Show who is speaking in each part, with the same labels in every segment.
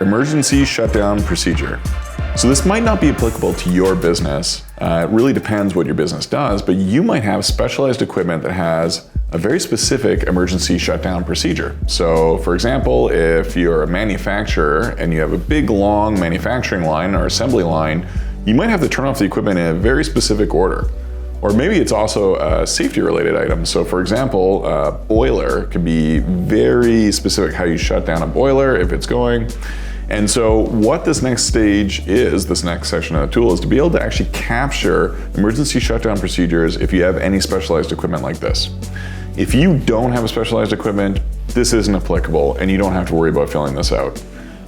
Speaker 1: Emergency shutdown procedure. So this might not be applicable to your business. It really depends what your business does, but you might have specialized equipment that has a very specific emergency shutdown procedure. So for example, if you're a manufacturer and you have a big long manufacturing line or assembly line, you might have to turn off the equipment in a very specific order. Or maybe it's also a safety related item. So for example, a boiler could be very specific how you shut down a boiler if it's going. And so what this next stage is, this next section of the tool, is to be able to actually capture emergency shutdown procedures if you have any specialized equipment like this. If you don't have a specialized equipment, this isn't applicable and you don't have to worry about filling this out.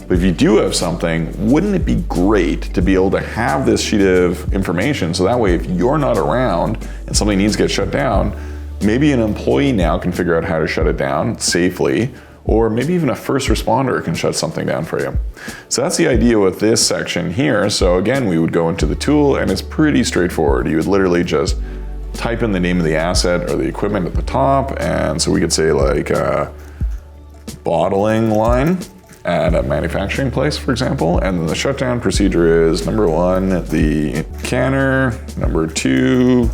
Speaker 1: But if you do have something, wouldn't it be great to be able to have this sheet of information so that way if you're not around and something needs to get shut down, maybe an employee now can figure out how to shut it down safely, or maybe even a first responder can shut something down for you. So that's the idea with this section here. So again, we would go into the tool and it's pretty straightforward. You would literally just type in the name of the asset or the equipment at the top. And so we could say like a bottling line at a manufacturing place, for example. And then the shutdown procedure is number 1, the canner, number 2,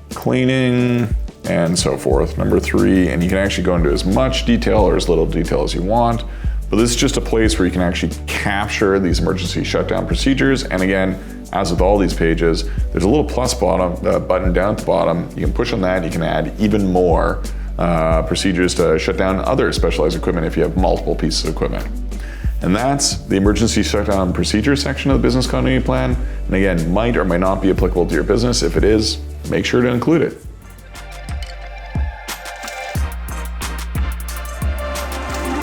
Speaker 1: cleaning, and so forth. Number 3, and you can actually go into as much detail or as little detail as you want. But this is just a place where you can actually capture these emergency shutdown procedures. And again, as with all these pages, there's a little plus button down at the bottom. You can push on that, you can add even more procedures to shut down other specialized equipment if you have multiple pieces of equipment. And that's the emergency shutdown procedure section of the business continuity plan. And again, might or might not be applicable to your business. If it is, make sure to include it.